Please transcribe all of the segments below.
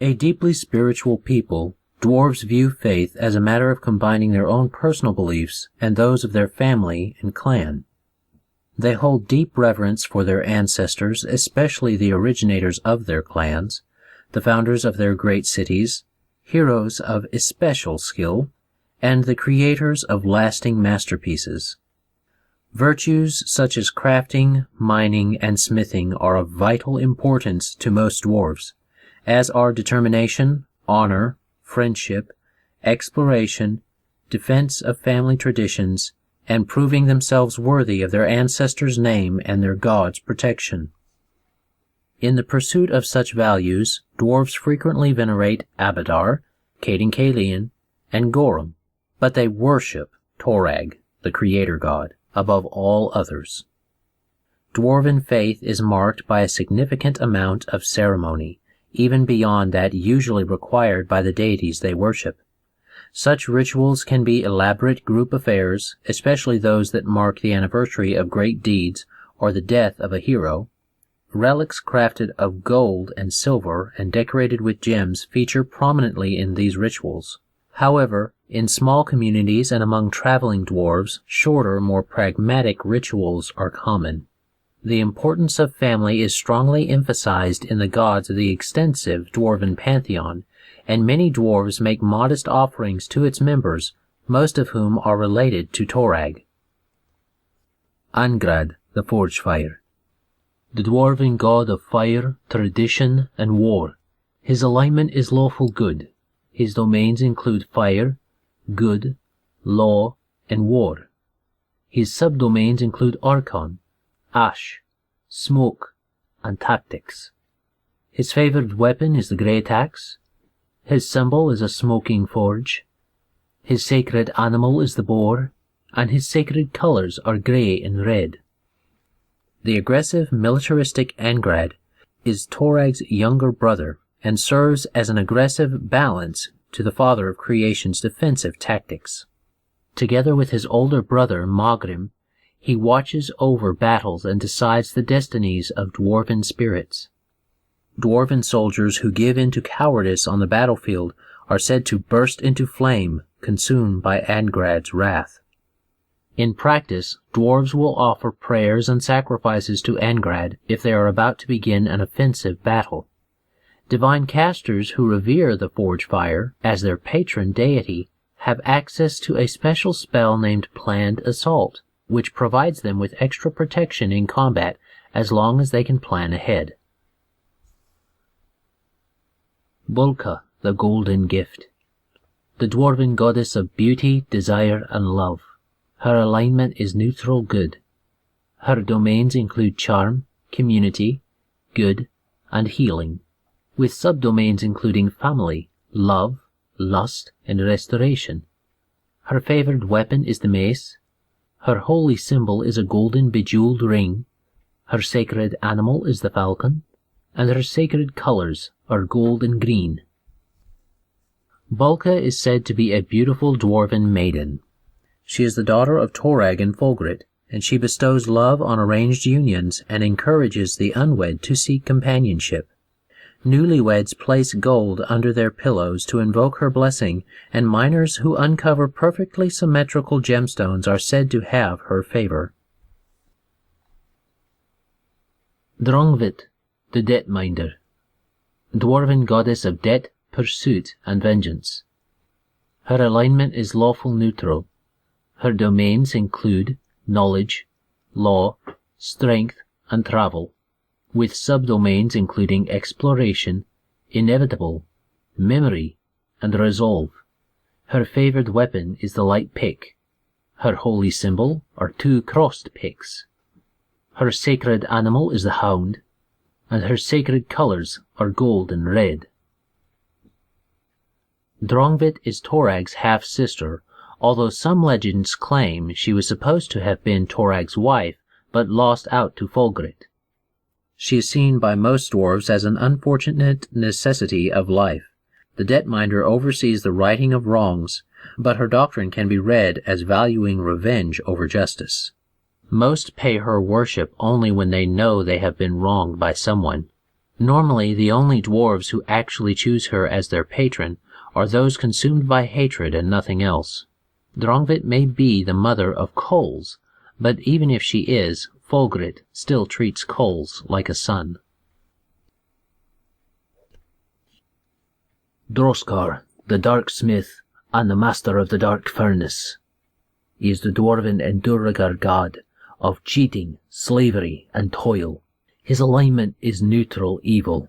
A deeply spiritual people, dwarves view faith as a matter of combining their own personal beliefs and those of their family and clan. They hold deep reverence for their ancestors, especially the originators of their clans, the founders of their great cities, heroes of especial skill, and the creators of lasting masterpieces. Virtues such as crafting, mining, and smithing are of vital importance to most dwarves, as are determination, honor, friendship, exploration, defense of family traditions, and proving themselves worthy of their ancestors' name and their god's protection. In the pursuit of such values, dwarves frequently venerate Abadar, Caidan Caelian, and Gorum, but they worship Torag, the creator god, above all others. Dwarven faith is marked by a significant amount of ceremony, even beyond that usually required by the deities they worship. Such rituals can be elaborate group affairs, especially those that mark the anniversary of great deeds or the death of a hero. Relics crafted of gold and silver and decorated with gems feature prominently in these rituals. However, in small communities and among traveling dwarves, shorter, more pragmatic rituals are common. The importance of family is strongly emphasized in the gods of the extensive Dwarven Pantheon, and many dwarves make modest offerings to its members, most of whom are related to Torag. Angrad, the Forge Fire. The dwarven god of fire, tradition, and war. His alignment is lawful good. His domains include fire, good, law, and war. His subdomains include Archon, ash, smoke, and tactics. His favored weapon is the great axe. His symbol is a smoking forge. His sacred animal is the boar, and his sacred colors are grey and red. The aggressive, militaristic Angrad is Torag's younger brother and serves as an aggressive balance to the father of creation's defensive tactics. Together with his older brother Mogrim, he watches over battles and decides the destinies of dwarven spirits. Dwarven soldiers who give in to cowardice on the battlefield are said to burst into flame, consumed by Angrad's wrath. In practice, dwarves will offer prayers and sacrifices to Angrad if they are about to begin an offensive battle. Divine casters who revere the Forge Fire as their patron deity have access to a special spell named Planned Assault, which provides them with extra protection in combat as long as they can plan ahead. Volka, the Golden Gift. The dwarven goddess of beauty, desire, and love. Her alignment is neutral good. Her domains include charm, community, good, and healing, with subdomains including family, love, lust, and restoration. Her favored weapon is the mace. Her holy symbol is a golden bejeweled ring. Her sacred animal is the falcon, and her sacred colors are gold and green. Volka is said to be a beautiful dwarven maiden. She is the daughter of Torag and Fulgrit, and she bestows love on arranged unions and encourages the unwed to seek companionship. Newlyweds place gold under their pillows to invoke her blessing, and miners who uncover perfectly symmetrical gemstones are said to have her favor. Drongvit, the Debt-Minder. Dwarven goddess of debt, pursuit, and vengeance. Her alignment is lawful neutral. Her domains include knowledge, law, strength, and travel, with subdomains including exploration, inevitable, memory, and resolve. Her favored weapon is the light pick. Her holy symbol are 2 crossed picks. Her sacred animal is the hound, and her sacred colors are gold and red. Drongvit is Torag's half-sister, although some legends claim she was supposed to have been Torag's wife, but lost out to Fulgrit. She is seen by most dwarves as an unfortunate necessity of life. The Debt-Minder oversees the righting of wrongs, but her doctrine can be read as valuing revenge over justice. Most pay her worship only when they know they have been wronged by someone. Normally, the only dwarves who actually choose her as their patron are those consumed by hatred and nothing else. Drongvit may be the mother of Coles, but even if she is, Fulgrit still treats Coles like a son. Droskar, the Dark Smith, and the Master of the Dark Furnace. He is the Dwarven and Duergar god of cheating, slavery, and toil. His alignment is neutral evil.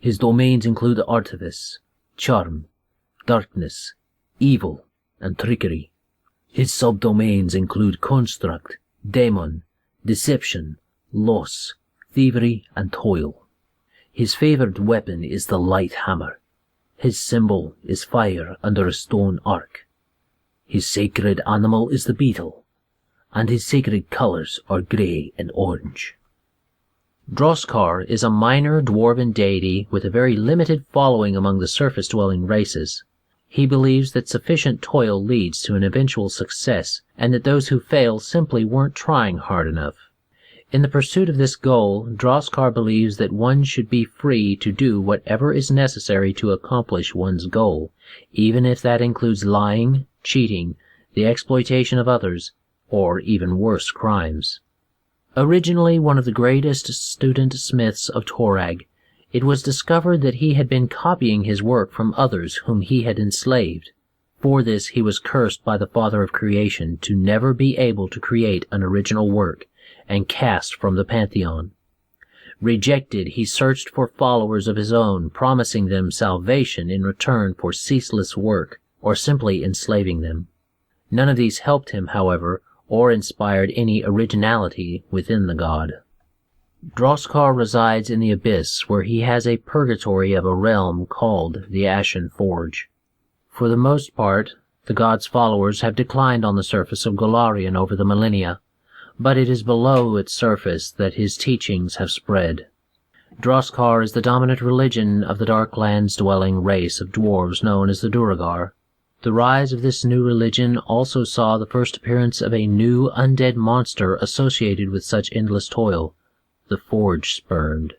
His domains include artifice, charm, darkness, evil, and trickery. His subdomains include construct, daemon, deception, loss, thievery, and toil. His favored weapon is the light hammer. His symbol is fire under a stone arc. His sacred animal is the beetle, and his sacred colors are grey and orange. Droskar is a minor dwarven deity with a very limited following among the surface-dwelling races. He believes that sufficient toil leads to an eventual success, and that those who fail simply weren't trying hard enough. In the pursuit of this goal, Droskar believes that one should be free to do whatever is necessary to accomplish one's goal, even if that includes lying, cheating, the exploitation of others, or even worse crimes. Originally one of the greatest student smiths of Torag, it was discovered that he had been copying his work from others whom he had enslaved. For this he was cursed by the Father of Creation to never be able to create an original work, and cast from the Pantheon. Rejected, he searched for followers of his own, promising them salvation in return for ceaseless work, or simply enslaving them. None of these helped him, however, or inspired any originality within the god. Droskar resides in the Abyss, where he has a purgatory of a realm called the Ashen Forge. For the most part, the god's followers have declined on the surface of Golarion over the millennia, but it is below its surface that his teachings have spread. Droskar is the dominant religion of the Darklands-dwelling race of dwarves known as the Duergar. The rise of this new religion also saw the first appearance of a new undead monster associated with such endless toil, the Forge Spurned.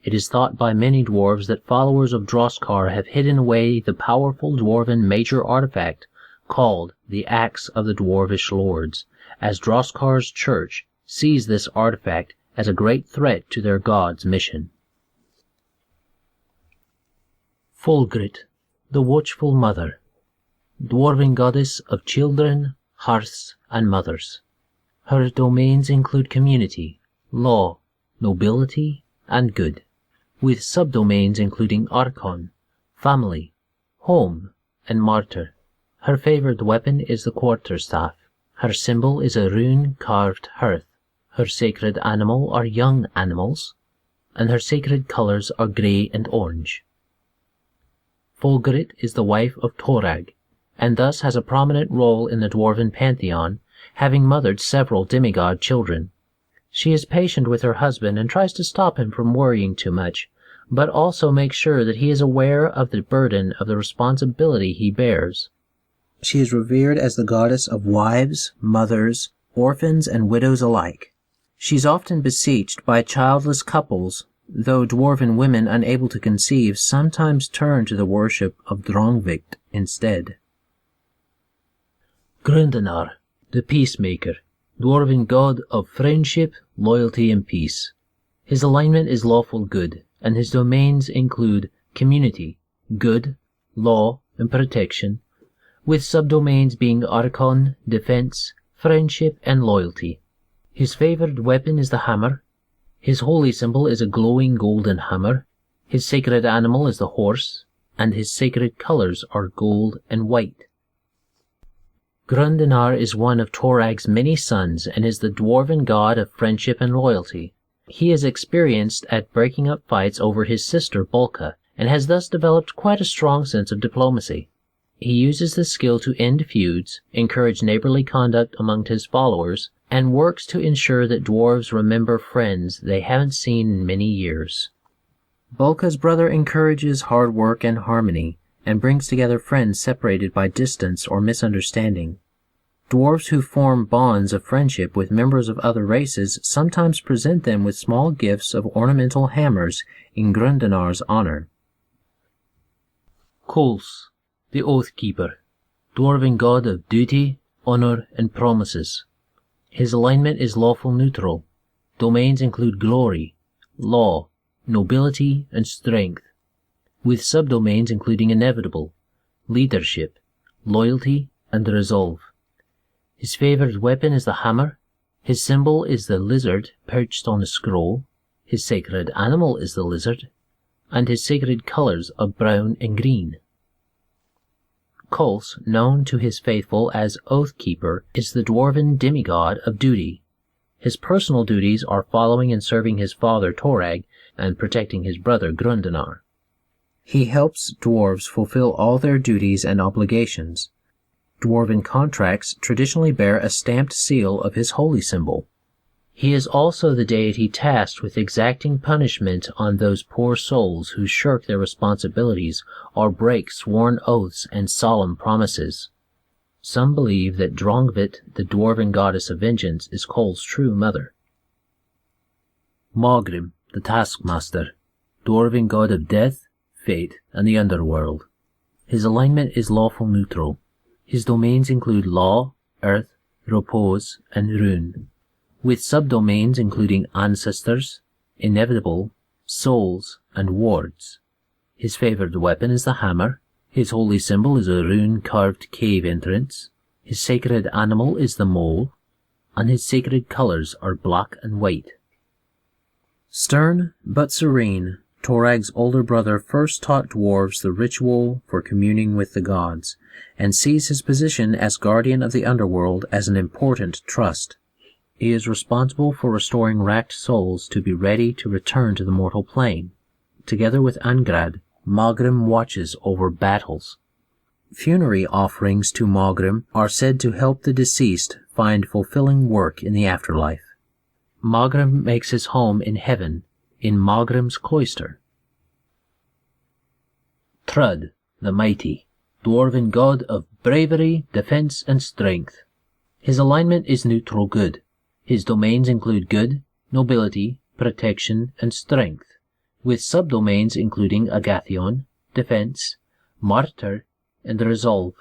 It is thought by many dwarves that followers of Droskar have hidden away the powerful dwarven major artifact called the Axe of the Dwarvish Lords, as Droskar's church sees this artifact as a great threat to their god's mission. Fulgrit, the Watchful Mother, Dwarven goddess of children, hearths, and mothers. Her domains include community, law, nobility, and good, with subdomains including Archon, family, home, and Martyr. Her favored weapon is the quarterstaff. Her symbol is a rune-carved hearth. Her sacred animal are young animals, and her sacred colors are grey and orange. Fulgrit is the wife of Torag, and thus has a prominent role in the Dwarven Pantheon, having mothered several demigod children. She is patient with her husband and tries to stop him from worrying too much, but also makes sure that he is aware of the burden of the responsibility he bears. She is revered as the goddess of wives, mothers, orphans, and widows alike. She is often beseeched by childless couples, though dwarven women unable to conceive sometimes turn to the worship of Drongvit instead. Grundanar, the Peacemaker, Dwarven god of friendship, loyalty, and peace. His alignment is lawful good, and his domains include community, good, law, and protection, with subdomains being Archon, defense, friendship, and loyalty. His favored weapon is the hammer. His holy symbol is a glowing golden hammer. His sacred animal is the horse, and his sacred colors are gold and white. Grundanar is one of Torag's many sons and is the dwarven god of friendship and loyalty. He is experienced at breaking up fights over his sister Bolka, and has thus developed quite a strong sense of diplomacy. He uses this skill to end feuds, encourage neighborly conduct among his followers, and works to ensure that dwarves remember friends they haven't seen in many years. Bolka's brother encourages hard work and harmony, and brings together friends separated by distance or misunderstanding. Dwarves who form bonds of friendship with members of other races sometimes present them with small gifts of ornamental hammers in Grundenar's honor. Kols, the Oath Keeper, Dwarven god of duty, honor, and promises. His alignment is lawful neutral. Domains include glory, law, nobility, and strength, with subdomains including inevitable, leadership, loyalty, and resolve. His favored weapon is the hammer. His symbol is the lizard perched on a scroll. His sacred animal is the lizard, and his sacred colors are brown and green. Kols, known to his faithful as Oath Keeper, is the dwarven demigod of duty. His personal duties are following and serving his father Torag and protecting his brother Grundenar. He helps dwarves fulfill all their duties and obligations. Dwarven contracts traditionally bear a stamped seal of his holy symbol. He is also the deity tasked with exacting punishment on those poor souls who shirk their responsibilities or break sworn oaths and solemn promises. Some believe that Drongvit, the dwarven goddess of vengeance, is Kol's true mother. Mogrim, the Taskmaster, dwarven god of death, fate, and the underworld. His alignment is lawful neutral. His domains include law, earth, repose, and rune, with subdomains including ancestors, inevitable, souls, and wards. His favored weapon is the hammer. His holy symbol is a rune-carved cave entrance. His sacred animal is the mole, and his sacred colors are black and white. Stern but serene, Torag's older brother first taught dwarves the ritual for communing with the gods, and sees his position as guardian of the underworld as an important trust. He is responsible for restoring racked souls to be ready to return to the mortal plane. Together with Angrad, Mogrim watches over battles. Funerary offerings to Mogrim are said to help the deceased find fulfilling work in the afterlife. Mogrim makes his home in heaven, in Mogrim's cloister. Trud, the Mighty, dwarven god of bravery, defense, and strength. His alignment is neutral good. His domains include good, nobility, protection, and strength, with subdomains including Agathion, defense, Martyr, and resolve.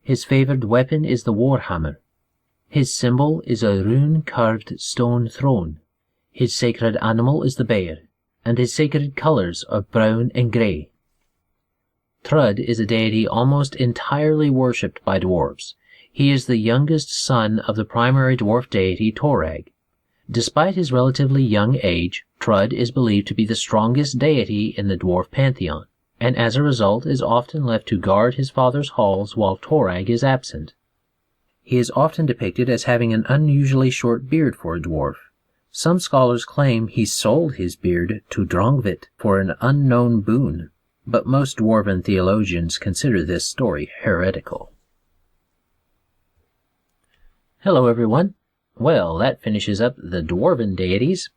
His favored weapon is the warhammer. His symbol is a rune-carved stone throne. His sacred animal is the bear, and his sacred colors are brown and grey. Trud is a deity almost entirely worshipped by dwarves. He is the youngest son of the primary dwarf deity Torag. Despite his relatively young age, Trud is believed to be the strongest deity in the Dwarf Pantheon, and as a result is often left to guard his father's halls while Torag is absent. He is often depicted as having an unusually short beard for a dwarf. Some scholars claim he sold his beard to Drongvit for an unknown boon, but most dwarven theologians consider this story heretical. Hello everyone. Well, that finishes up the Dwarven deities.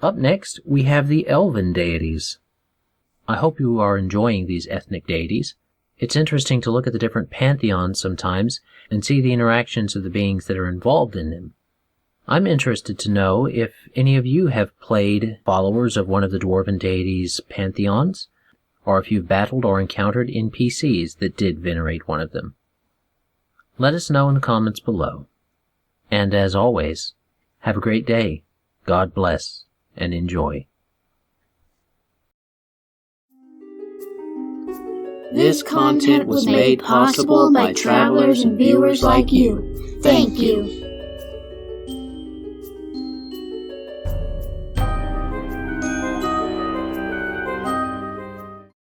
Up next, we have the Elven deities. I hope you are enjoying these ethnic deities. It's interesting to look at the different pantheons sometimes and see the interactions of the beings that are involved in them. I'm interested to know if any of you have played followers of one of the Dwarven deities' pantheons, or if you've battled or encountered NPCs that did venerate one of them. Let us know in the comments below. And as always, have a great day, God bless, and enjoy. This content was made possible by travelers and viewers like you. Thank you.